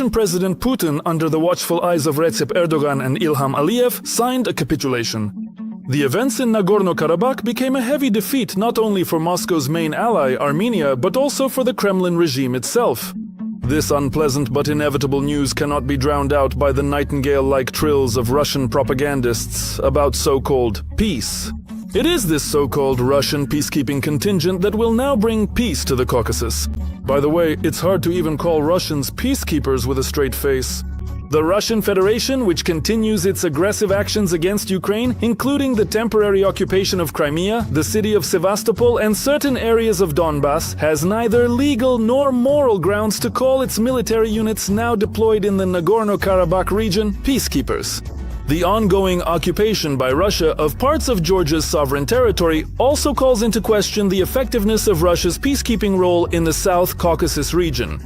Russian President Putin, under the watchful eyes of Recep Erdogan and Ilham Aliyev, signed a capitulation. The events in Nagorno-Karabakh became a heavy defeat not only for Moscow's main ally, Armenia, but also for the Kremlin regime itself. This unpleasant but inevitable news cannot be drowned out by the nightingale-like trills of Russian propagandists about so-called peace. It is this so-called Russian peacekeeping contingent that will now bring peace to the Caucasus. By the way, it's hard to even call Russians peacekeepers with a straight face. The Russian Federation, which continues its aggressive actions against Ukraine, including the temporary occupation of Crimea, the city of Sevastopol, and certain areas of Donbass, has neither legal nor moral grounds to call its military units now deployed in the Nagorno-Karabakh region peacekeepers. The ongoing occupation by Russia of parts of Georgia's sovereign territory also calls into question the effectiveness of Russia's peacekeeping role in the South Caucasus region.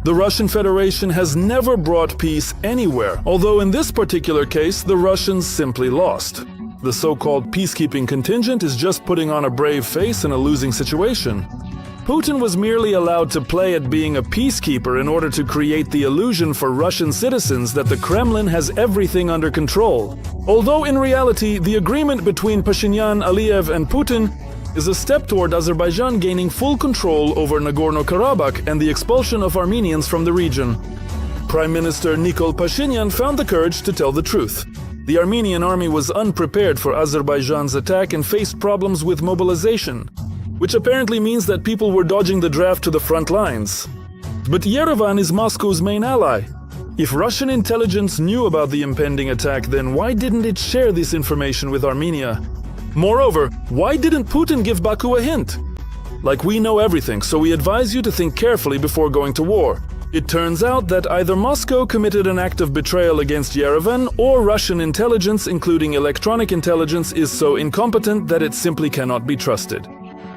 The Russian Federation has never brought peace anywhere, although in this particular case the Russians simply lost. The so-called peacekeeping contingent is just putting on a brave face in a losing situation. Putin was merely allowed to play at being a peacekeeper in order to create the illusion for Russian citizens that the Kremlin has everything under control. Although in reality, the agreement between Pashinyan, Aliyev and Putin is a step toward Azerbaijan gaining full control over Nagorno-Karabakh and the expulsion of Armenians from the region. Prime Minister Nikol Pashinyan found the courage to tell the truth. The Armenian army was unprepared for Azerbaijan's attack and faced problems with mobilization, which apparently means that people were dodging the draft to the front lines. But Yerevan is Moscow's main ally. If Russian intelligence knew about the impending attack, then why didn't it share this information with Armenia? Moreover, why didn't Putin give Baku a hint? Like, we know everything, so we advise you to think carefully before going to war. It turns out that either Moscow committed an act of betrayal against Yerevan, or Russian intelligence, including electronic intelligence, is so incompetent that it simply cannot be trusted.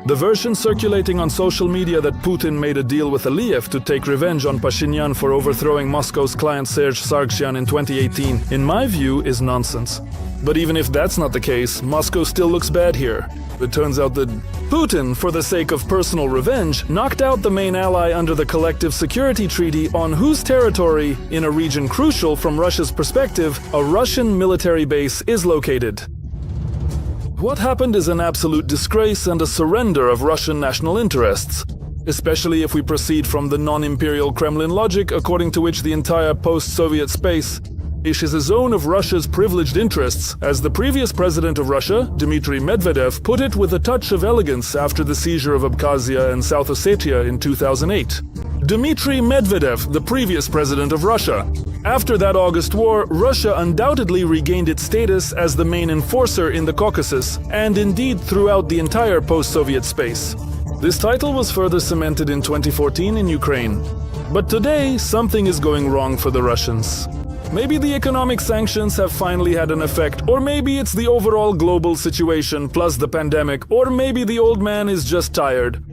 The version circulating on social media that Putin made a deal with Aliyev to take revenge on Pashinyan for overthrowing Moscow's client Serge Sargsyan in 2018, in my view, is nonsense. But even if that's not the case, Moscow still looks bad here. It turns out that Putin, for the sake of personal revenge, knocked out the main ally under the Collective Security Treaty on whose territory, in a region crucial from Russia's perspective, a Russian military base is located. What happened is an absolute disgrace and a surrender of Russian national interests, especially if we proceed from the non-imperial Kremlin logic according to which the entire post-Soviet space is a zone of Russia's privileged interests, as the previous president of Russia, Dmitry Medvedev, put it with a touch of elegance after the seizure of Abkhazia and South Ossetia in 2008. Dmitry Medvedev, the previous president of Russia. After that August war, Russia undoubtedly regained its status as the main enforcer in the Caucasus, and indeed throughout the entire post-Soviet space. This title was further cemented in 2014 in Ukraine. But today, something is going wrong for the Russians. Maybe the economic sanctions have finally had an effect, or maybe it's the overall global situation plus the pandemic, or maybe the old man is just tired.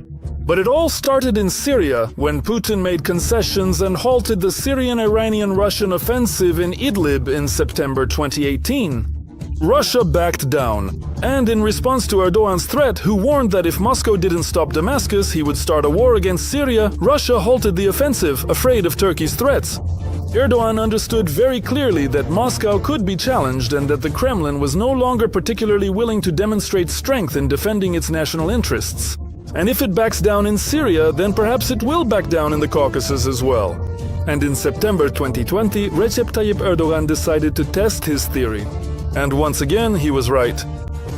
But it all started in Syria, when Putin made concessions and halted the Syrian-Iranian-Russian offensive in Idlib in September 2018. Russia backed down, and in response to Erdogan's threat, who warned that if Moscow didn't stop Damascus, he would start a war against Syria, Russia halted the offensive, afraid of Turkey's threats. Erdogan understood very clearly that Moscow could be challenged and that the Kremlin was no longer particularly willing to demonstrate strength in defending its national interests. And if it backs down in Syria, then perhaps it will back down in the Caucasus as well. And in September 2020, Recep Tayyip Erdogan decided to test his theory. And once again, he was right.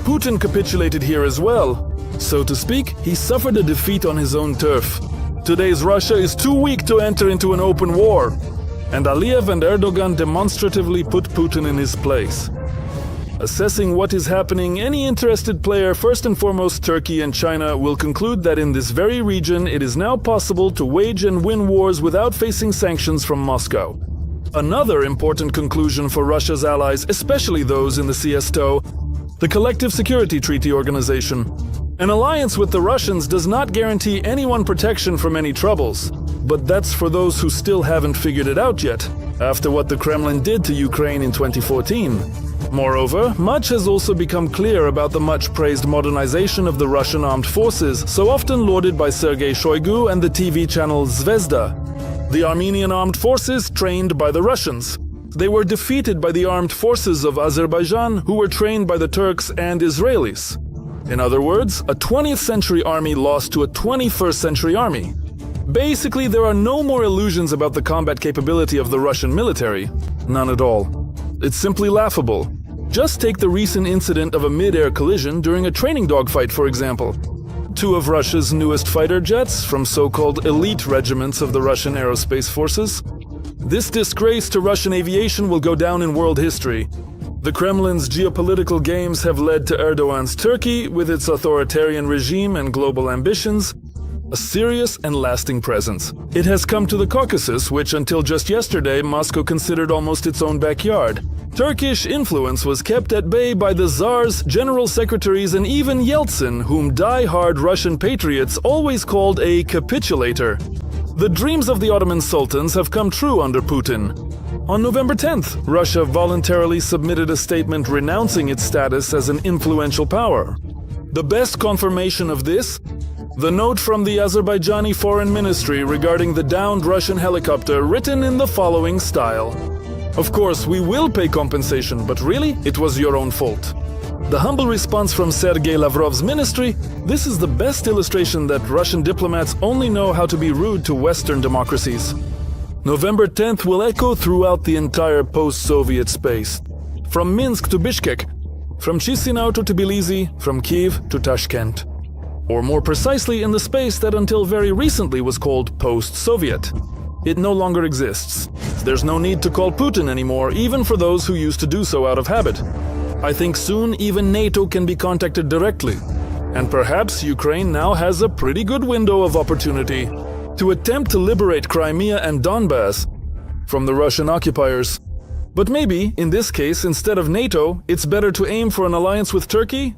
Putin capitulated here as well. So to speak, he suffered a defeat on his own turf. Today's Russia is too weak to enter into an open war. And Aliyev and Erdogan demonstratively put Putin in his place. Assessing what is happening, any interested player, first and foremost Turkey and China, will conclude that in this very region it is now possible to wage and win wars without facing sanctions from Moscow. Another important conclusion for Russia's allies, especially those in the CSTO, the Collective Security Treaty Organization. An alliance with the Russians does not guarantee anyone protection from any troubles. But that's for those who still haven't figured it out yet, after what the Kremlin did to Ukraine in 2014. Moreover, much has also become clear about the much-praised modernization of the Russian armed forces, so often lauded by Sergei Shoigu and the TV channel Zvezda. The Armenian armed forces trained by the Russians. They were defeated by the armed forces of Azerbaijan, who were trained by the Turks and Israelis. In other words, a 20th century army lost to a 21st century army. Basically, there are no more illusions about the combat capability of the Russian military. None at all. It's simply laughable. Just take the recent incident of a mid-air collision during a training dogfight, for example. Two of Russia's newest fighter jets from so-called elite regiments of the Russian aerospace forces. This disgrace to Russian aviation will go down in world history. The Kremlin's geopolitical games have led to Erdogan's Turkey, with its authoritarian regime and global ambitions, a serious and lasting presence. It has come to the Caucasus, which until just yesterday Moscow considered almost its own backyard. Turkish influence was kept at bay by the Tsars, general secretaries, and even Yeltsin, whom die-hard Russian patriots always called a capitulator. The dreams of the Ottoman sultans have come true under Putin. On November 10th, Russia voluntarily submitted a statement renouncing its status as an influential power. The best confirmation of this? The note from the Azerbaijani Foreign Ministry regarding the downed Russian helicopter, written in the following style. Of course, we will pay compensation, but really, it was your own fault. The humble response from Sergei Lavrov's ministry: this is the best illustration that Russian diplomats only know how to be rude to Western democracies. November 10th will echo throughout the entire post-Soviet space. From Minsk to Bishkek, from Chisinau to Tbilisi, from Kiev to Tashkent. Or more precisely, in the space that until very recently was called post-Soviet. It no longer exists. There's no need to call Putin anymore, even for those who used to do so out of habit. I think soon even NATO can be contacted directly. And perhaps Ukraine now has a pretty good window of opportunity to attempt to liberate Crimea and Donbass from the Russian occupiers. But maybe, in this case, instead of NATO, it's better to aim for an alliance with Turkey